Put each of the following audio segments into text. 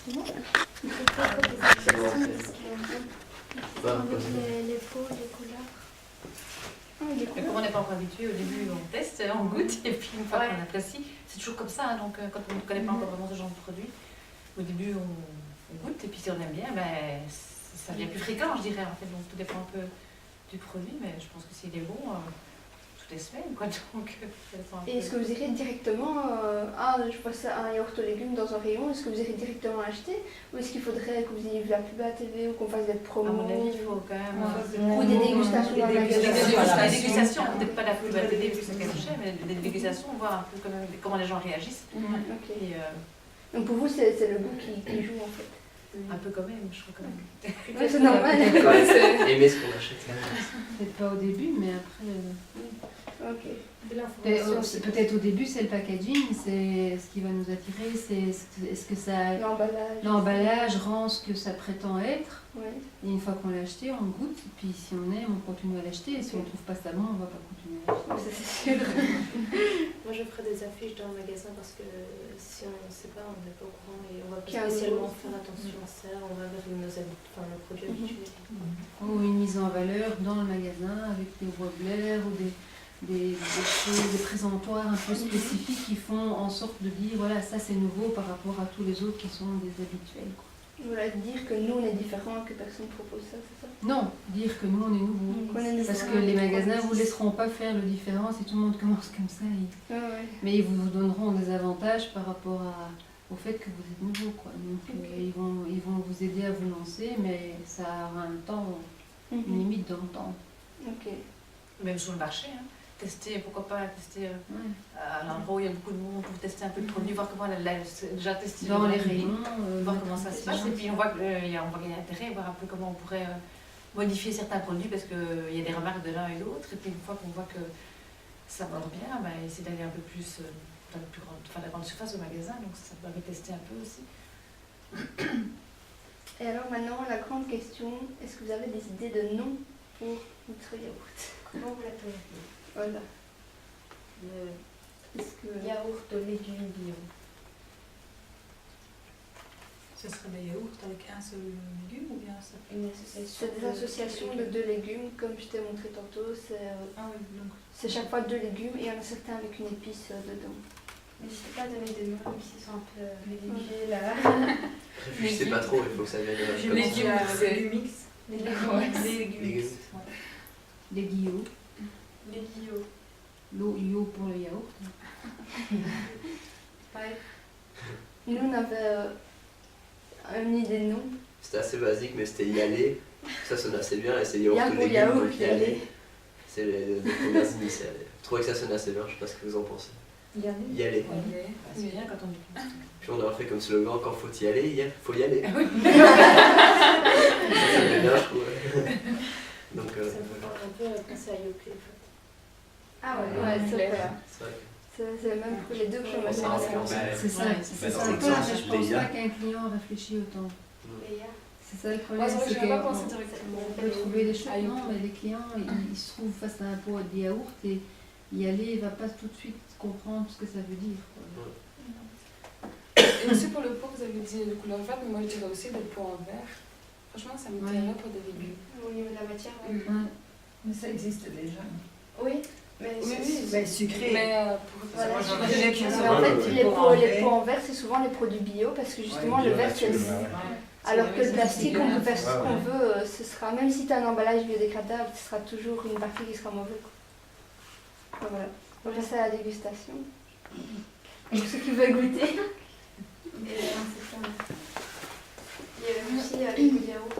Les pots, les couleurs. Mais comme on n'est pas encore habitué, au début on teste, on goûte, et puis une fois qu'on apprécie, c'est toujours comme ça, hein, donc quand on ne connaît pas encore vraiment ce genre de produit, au début on goûte, et puis si on aime bien, ben, ça devient plus fréquent, je dirais, en fait, donc tout dépend un peu du produit, mais je pense que s'il est bon, toutes les semaines, quoi, donc... Et est-ce que vous irez directement, je passe un yaourt aux légumes dans un rayon, est-ce que vous irez directement l'acheter, ou est-ce qu'il faudrait que vous ayez vu la pub à la TV, ou qu'on fasse des promos? À mon avis, il faut quand même... Ou des dégustations dans le magasin. Des dégustations, peut-être pas la pub à la télé, vu que c'est caché, mais des dégustations, voir un peu comment les gens réagissent. Okay. Donc pour vous, c'est le goût qui joue en fait? Un peu quand même, je crois quand même. Ouais, c'est normal. Aimer ce qu'on achète. Peut-être pas au début, mais après... Ok. Peut-être au début, c'est le packaging, c'est ce qui va nous attirer, c'est est-ce que ça... L'emballage rend ce que ça prétend être. Ouais. Et une fois qu'on l'a acheté, on goûte, et puis si on aime, on continue à l'acheter, et si on ne trouve pas ça bon, on ne va pas continuer à l'acheter. Ça, c'est sûr. Moi, je ferai des affiches dans le magasin parce que si on ne sait pas, on n'est pas au courant et on va pas spécialement faire attention à ça, on va vers nos produits habituels. Ou une mise en valeur dans le magasin avec des wobblers ou des choses, des présentoirs un peu spécifiques qui font en sorte de dire voilà, ça c'est nouveau par rapport à tous les autres qui sont des habituels. Voilà, dire que nous on est différents, que personne ne propose ça, c'est ça? Non, dire que nous on est nouveaux. Parce que les magasins ne vous laisseront pas faire le différent si tout le monde commence comme ça. Mais ils vous donneront des avantages par rapport au fait que vous êtes nouveau, quoi. Donc ils vont vous aider à vous lancer, mais ça aura un temps, une limite dans le temps. Ok. Même sur le marché, hein. Tester, pourquoi pas tester à l'endroit où il y a beaucoup de monde pour tester un peu le produit, voir comment déjà tester dans les rayons, voir comment ça se passe, et puis on voit qu'il y a intérêt, voir un peu comment on pourrait modifier certains produits parce qu'il y a des remarques de l'un et de l'autre, et puis une fois qu'on voit que ça va bien, ben, essayer d'aller un peu plus dans la grande surface au magasin, donc ça permet de tester un peu aussi. Et alors maintenant, la grande question, est-ce que vous avez des idées de nom pour votre yaourt? Comment vous l'appelez? Voilà. Yaourt de légumes bio. Ce serait des yaourts avec un seul légume ou bien ça? C'est des associations de 2 légumes, comme je t'ai montré tantôt. C'est chaque fois 2 légumes et il y en a certains avec une épice dedans. N'hésitez pas à donner des noms qui sont un peu rédigés là. Réfléchissez pas trop, il faut que ça vienne comme ça. Légumix. Les Légumix. Les guillots. Les guillots. L'eau pour le yaourt. Ouais. Nous, on avait une idée de nom. C'était assez basique, mais c'était y aller. Ça sonne assez bien, et c'est yaourt aux légumes, yaourt, donc y aller. C'est les premières initiales. Je trouvais que ça sonnait assez bien, je sais pas ce que vous en pensez. Y aller. Y aller. C'est bien quand on dit. Puis on aurait fait comme slogan, quand faut y aller, faut y aller. Ah oui. Ça sonne bien, je trouve. Donc, Ça me fait un peu penser à Yoplait, en fait. Ah ouais, c'est vrai. c'est vrai. C'est le même pour les deux que je me C'est ça, c'est ça. Je pense pas qu'un client réfléchit autant. C'est ça le problème, c'est qu'on peut trouver des choses, non, mais les clients, ils se trouvent face à un pot de yaourt et y aller, il ne va pas tout de suite comprendre ce que ça veut dire. Et aussi pour le pot, vous avez dit le couleur verte, mais moi je dirais aussi le pot en vert. Franchement, ça me plairait pour des légumes. Au niveau de la matière, Mais ça existe déjà. oui. Mais sucré. Mais Voilà, moi, j'en ai en fait, les pots en verre, c'est souvent les produits bio parce que justement le verre c'est alors que le plastique, on peut faire ce qu'on veut, ce sera, même si tu as un emballage biodégradable, ce sera toujours une partie qui sera mauvaise. Voilà, on va passer à la dégustation. Pour ceux qui veulent goûter. Il y a aussi les goûts de yaourt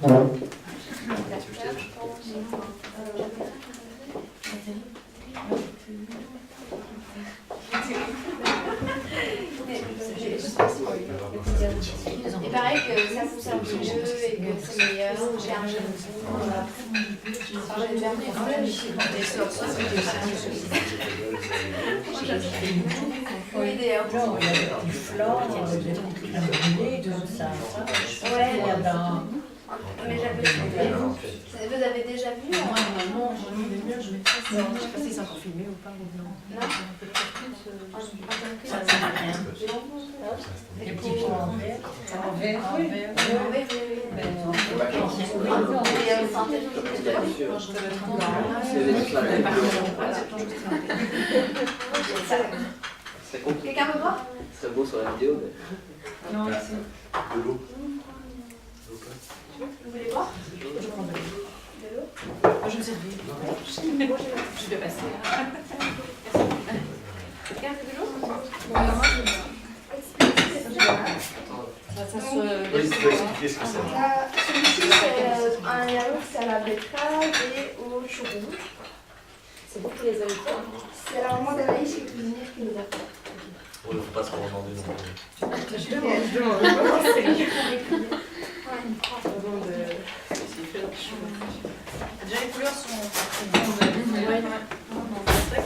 en... Et pareil que ça pousse un petit peu et que c'est meilleur, j'ai un jeu. Oui, des yaourts. Du flan, tout ça. Ouais, mais j'avais trouvé. Vous avez déjà vu? Moi, normalement, je vais faire ça. Je ne sais pas si c'est encore filmé ou pas. Non. Les petits pots en vert. verre. Oui. C'est compliqué. Quelqu'un veut boire? C'est beau sur la vidéo, mais. Non, De l'eau. Vous voulez boire? Je prends de l'eau. De l'eau? Je me servir. Je vais passer. Quelqu'un veut de l'eau? Ça se... Oui, tu peux expliquer ce que c'est. Celui-ci, c'est un yaourt, c'est à la betterave et au chou rouge. C'est vous qui les avez fait? C'est la maman d'Anaïs qui est cuisinière qui nous a fait. On ne faut pas se recommander non plus. Je demande. C'est lui qui fait les cuisiner. Déjà les couleurs sont bonnes. C'est vrai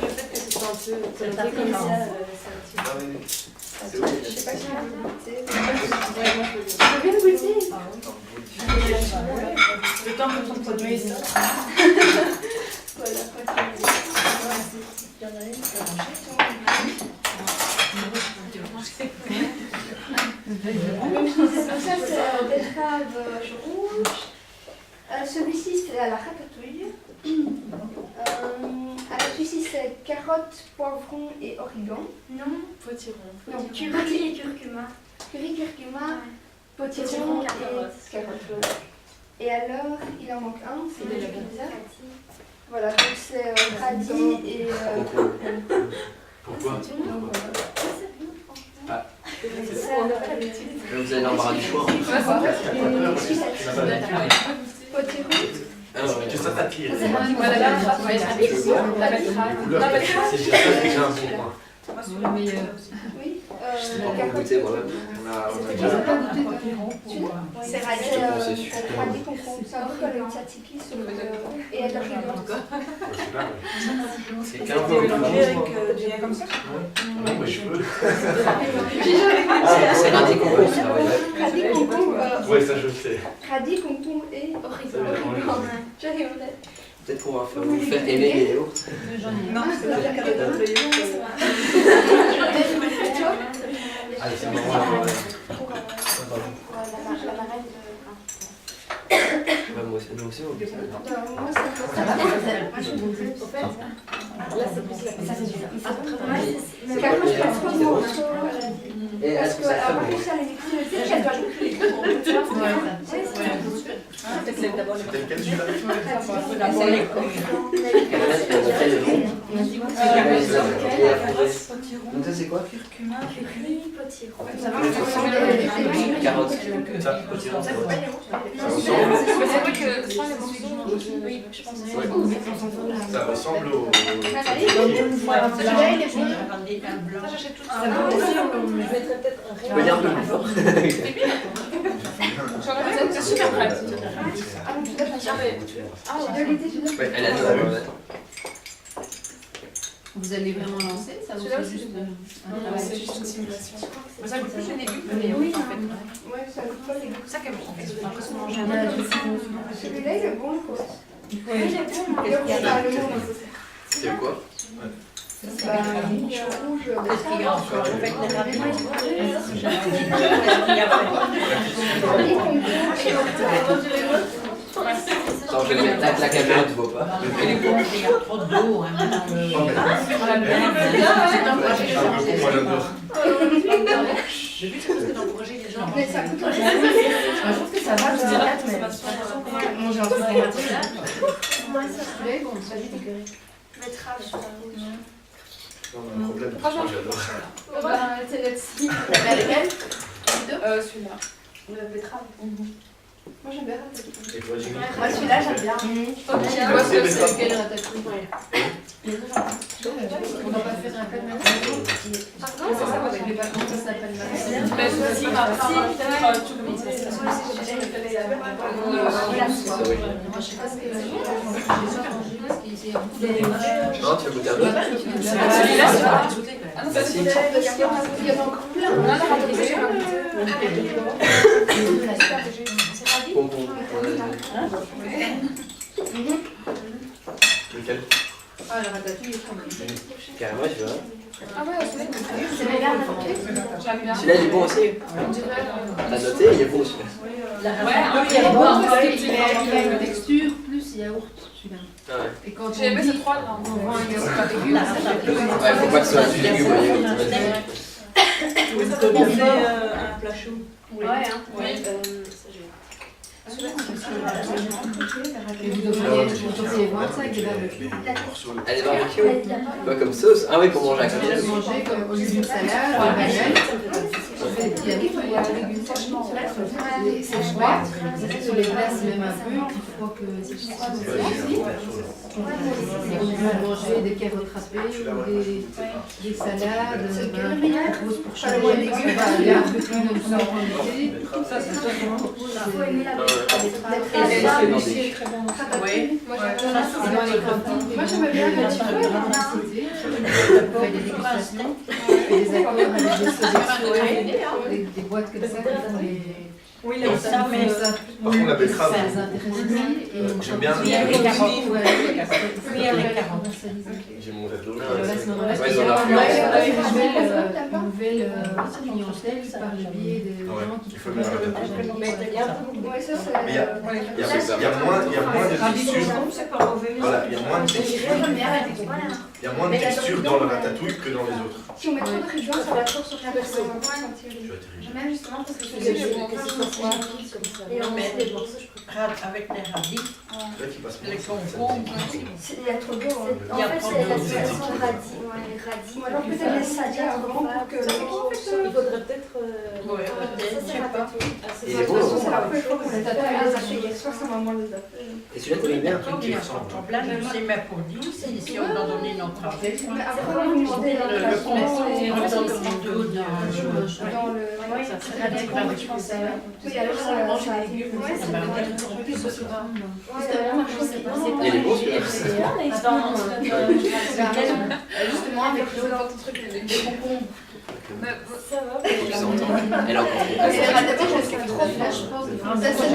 que le fait que ce soit un peu coloré comme ça, c'est un petit peu... Ah oui, c'est où? Je sais pas si on peut goûter. Je veux bien goûter. Le temps que ton produit ça. Voilà, il y en a une. Donc ça c'est betterave rouge. Celui-ci c'est à la ratatouille. Alors celui-ci c'est carottes, poivrons et origan. Non, potiron. Donc Curry et curcuma. curry, curcuma, potiron Potiron, et carottes. carottes. Et alors il en manque un, c'est Il est le là-bas. pizza. Voilà, donc c'est radis et Pourquoi? donc, Ah. Vous avez l'embarras du choix. potiron. Que ça t'attire. Ça, c'est radis. Voilà, Voilà, la betterave. C'est déjà ça, c'est déjà un bon point. Le meilleur. oui, Je sais pas comment carottes. goûter moi-même. On a J'ai déjà. pas goûté toi. C'est radis, Je pense que c'est super. radis concombre. C'est un peu comme le tzatziki sur le... Et elle a pris C'est qu'un peu du lait comme ça. Non, mes cheveux. Ah, c'est radis concombre, ça, ouais. radis, concombre, Ouais, ça je sais. radis, concombre et origan. J'arrive en tête. Peut-être qu'on va vous faire aimer les yaourts. Non, c'est pas la carotte. Allez, c'est bon. Moi aussi, on goûte ça. Moi, ça va. Là, c'est plus la pizza. C'est carotte, je pense qu'on morceau. Et Parce est-ce que, que ça alors, fait en bon? plus, elle est cuisinée, elle doit jouer les deux. C'était lequel celui-là? Donc ça c'est quoi? Curcuma, curry, potiron. Carottes. Ça, potiron, ça va. Ça ressemble au. Celui-là, il est bon. J'achète tout Ça va aussi, je mettrais peut-être un Tu peux dire un peu plus fort? C'est super pratique. Ah, donc, tu dois faire de l'idée, tu dois. Ouais, elle a dit ça. Vous allez vraiment lancer ça ou c'est juste... C'est juste une simulation. Ça goûte plus les légumes que les Oui, yaourts en fait. ouais, ça goûte pas les goûts. C'est ça qui est bon en fait. J'ai l'impression de manger un Celui-là, il est bon, quoi. Il est bon. Il est bon, le nom. C'est quoi? Bah, rouge, Attends, je vais mettre la caméra, tu vois pas. Il y a trop d'eau. Moi j'adore. Le but c'est aussi d'encourager les gens. Mais ça coûte Je trouve que ça va, je dirais, mais manger un truc naturel. Moi, ça Mais bon, ça dit que... betterave sur la rouge. Non, on a un problème, moi j'adore. C'est là-dessus. Mais lequel? Celui-là. Ou la betterave. Moi, j'aime bien la betterave. Et toi, Jimmy? Moi, celui-là, j'aime bien. Tu vois ce que c'est lequel ratatouille? On va pas faire un plat de matin. Pardon, Ça va, mais pas comment ça s'appelle matin. Mais aussi ma femme, tout le monde. Moi, je sais pas ce que c'est. J'ai pas mangé parce qu'il y a beaucoup de... Non, tu veux goûter un peu? Celui-là, c'est pas goûter quand même. Ah non, ça c'est Il y en a encore plein. Non, la ratatouille, j'ai pas goûté. Concombre. Lequel? Ah, la ratatouille est trop bonne. Carrément, tu vois. Ah ouais, c'est C'est bien raconté. j'aime bien. Celui-là, il est bon aussi. On dirait. T'as noté, il est bon aussi. Il a une texture plus yaourt, celui-là. Ah ouais. Et quand J'ai aimé ces trois là. on vend un yaourt à légumes, ça fait plus. Ouais, faut pas que ce soit du légume, voyez. Vous commander un plat chaud. Ouais, hein. Ça, j'ai. Et vous devriez voir ça avec des barbecues. Elle est barbecue. Quoi comme sauce? Ah oui, pour manger à Vous côté. mangez comme au lieu d'une salade, un baguette, on fait des petits haricots, il y a des légumes sèches, c'est froid, sur les glaces même un peu, il faut que c'est froid aussi. Et on peut manger des carottes râpées ou des salades, on propose pour chaque fois les légumes, il y a un peu plus de quantité. Ça, c'est ça qu'on propose. Faut aimer la Et celui-ci est très bon aussi. Oui. Moi j'aime bien Dans les cantines, Moi j'aimais bien le petit peu. on fait des dégustations, on fait des accords avec des solutions, des boîtes comme ça qui font les... Oui, Et ça, mais ça, Par contre, la betterave, ça les intéresse aussi. j'aime bien. Cuillère les carottes. Cuillère les carottes. J'ai mon verre d'eau là. Alors là, à ce moment-là, Ouais, il y ils ont a leur une nouvelle clientèle par le biais de gens qui il faut font le mettre à la Ouais, ça c'est. Mais il y a moins de texture. Voilà, il y a moins de texture. Il y a moins de texture dans le ratatouille que dans les autres. Si on met trop de régions, ça va trop sur la personne. Je vais atterrir. Même justement parce que je J'ai faisais des questions comme ça. Et on met des morceaux, je préfère. Avec les radis, Là, qui passe les moins. concombres. Il y a trop d'eau. En fait, c'est la situation de radis. Ouais, les radis. Ou alors peut-être les salades avant pour que. Il faudrait peut-être. Ouais, Ça, c'est ratatouille. Il est beau. C'est la première fois qu'on les a fait hier soir, sa maman les a fait. Et celui-là, t'aimes bien? Quand il y a son problème, c'est mais pour dire, si on doit donner notre avis, Mais après, on vous demandez le conseil, on donne le manteau dans le. Oui, ça serait bien qu'on je pensais. Oui, alors ça mange des légumes. Ouais, c'est bien. Il est beau celui-là. Justement, avec l'eau. Ça va. Elle a encore. C'est ratatouille, je trouve trop flash, je pense. Ça, c'est